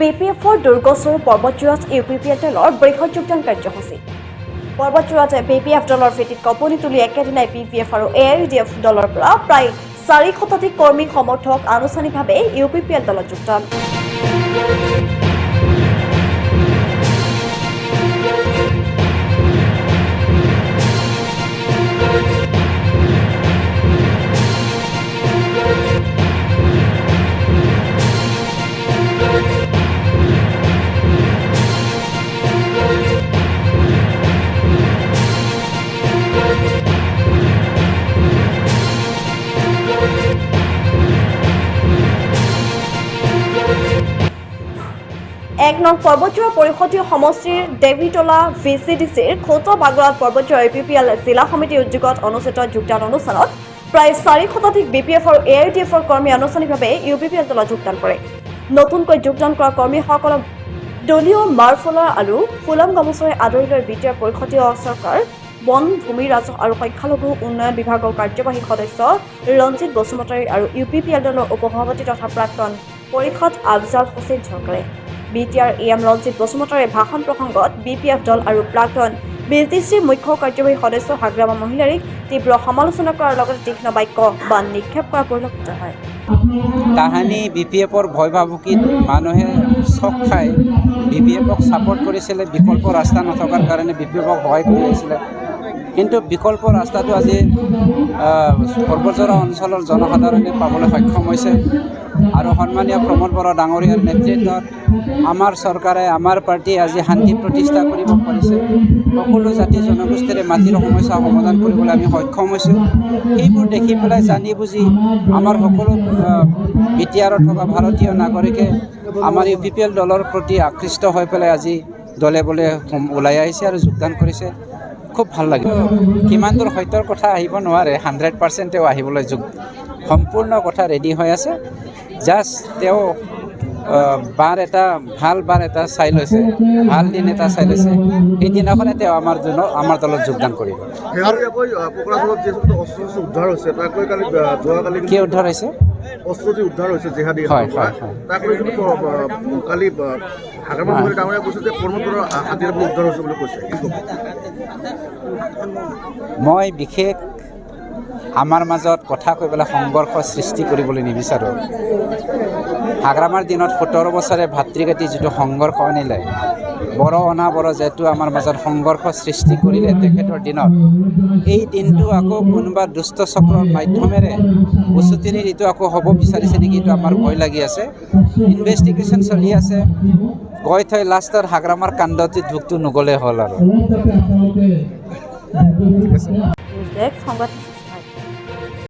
BPFৰ দুৰ্গস্বৰূপ পৰ্বতচূড়াত UPPL দলৰ বৃহৎ যোগদান কাৰ্যসূচী পৰ্বতচূড়াত BPF দলৰ ভেটিত কপনি তুলি একেদিনাই BPF আৰু AIUDF দলৰ পৰা প্ৰায় 4 শতাধিক কৰ্মী সমৰ্থক আনুষ্ঠানিকভাৱে UPPL দলত যোগদান এক নং পৰ্বতচূড়া পৰিষদীয় সমষ্টিৰ দেৱীতলা VCDCৰ খোটা বাগৰাত পৰ্বতচূড়া UPPL জিলা সমিতিৰ উদ্যোগত অনুষ্ঠিত যোগদান অনুষ্ঠানত প্ৰায় 4 শতাধিক BPF আৰু AIUDFৰ কৰ্মী আনুষ্ঠানিকভাৱে UPPL দলত যোগদান কৰে নতুনকৈ যোগদান কৰা কৰ্মীসকলক দলীয় মাৰফলা আৰু ফুলাম গামোচাৰে আদৰি লৈ বিটিআৰ পৰিষদীয় চৰকাৰ বন ভূমি ৰাজহ আৰু সংখ্যালঘু উন্নয়ন বিভাগৰ কাৰ্যবাহী সদস্য ৰঞ্জিত বসুমতাৰী আৰু UPPL দলৰ উপসভাপতি তথা প্ৰাক্তন পৰিষদ আফজাল হোসেন চৰকাৰে BTR AM ৰঞ্জিত বসুমতাৰীৰ ভাষণ প্ৰসংগত BPF দল আৰু প্ৰাক্তন BTCৰ মুখ্য কাৰ্যবাহী সদস্য হাগ্ৰামা মহিলাৰীক তীব্ৰ সমালোচনা কৰাৰ লগতে তীক্ষ্ণ বাক্য বা নিক্ষেপ কৰা পৰিলক্ষিত হয় তাহানি BPFৰ ভয় ভাবুকিত মানুহে চক খাই BPFক ছাপোৰ্ট কৰিছিলে বিকল্প ৰাস্তা নথকাৰ কাৰণে BPFক সহায় কৰি আহিছিলে কিন্তু বিকল্প ৰাস্তাটো আজি পৰ্বতচূড়া অঞ্চলৰ জনসাধাৰণে পাবলৈ সক্ষম হৈছে আৰু সন্মানীয় প্ৰমোদ বৰা ডাঙৰীয়াৰ নেতৃত্বত আমাৰ চৰকাৰে আমাৰ পাৰ্টি আজি শান্তি প্ৰতিষ্ঠা কৰিব পাৰিছে সকলো জাতি জনগোষ্ঠীৰে মাটিৰ সমস্যা সমাধান কৰিবলৈ আমি সক্ষম হৈছোঁ সেইবোৰ দেখি পেলাই জানি বুজি আমাৰ সকলো BTRত থকা ভাৰতীয় নাগৰিকে আমাৰ UPPL দলৰ প্ৰতি আকৃষ্ট হৈ পেলাই আজি দলে বলে ওলাই আহিছে আৰু যোগদান কৰিছে খুব ভাল লাগে কিমান দূৰ সত্যৰ কথা আহিব নোৱাৰে 100% আহিবলৈ সম্পূৰ্ণ কথা ৰেডি হৈ আছে জাষ্ট তেওঁ বাৰ এটা চাই লৈছে ভাল দিন এটা চাই লৈছে সেইদিনাখনে তেওঁ আমাৰ দলত যোগদান কৰিব কি উদ্ধাৰ হৈছে অস্ত্ৰটি উদ্ধাৰ হৈছে জেহাদী হয় কালি হাগ্ৰামা মহিলা ডাঙৰীয়া কৈছে যে পৰ্বতৰ হাতীৰ উদ্ধাৰ হৈছে বুলি কৈছে মই বিশেষ আমাৰ মাজত কথা কৈ পেলাই সংঘৰ্ষ সৃষ্টি কৰিবলৈ নিবিচাৰোঁ হাগ্ৰামাৰ দিনত 17 বছৰে ভাতৃঘাতী যিটো সংঘৰ্ষ আনিলে বড় অনাবড় যিটো আমাৰ মাজত সংঘৰ্ষ সৃষ্টি কৰিলে তেখেতৰ দিনত এই দিনটো আকৌ কোনোবা দুষ্ট চক্ৰৰ মাধ্যমেৰে উচুতিনি এইটো আকৌ হ'ব বিচাৰিছে নেকি এইটো আমাৰ ভয় লাগি আছে ইনভেষ্টিগেশ্যন চলি আছে গৈ থৈ লাষ্টৰ হাগ্ৰামাৰ কাণ্ডটি ঢুকটো নগ'লে হ'ল আৰু সংবাদ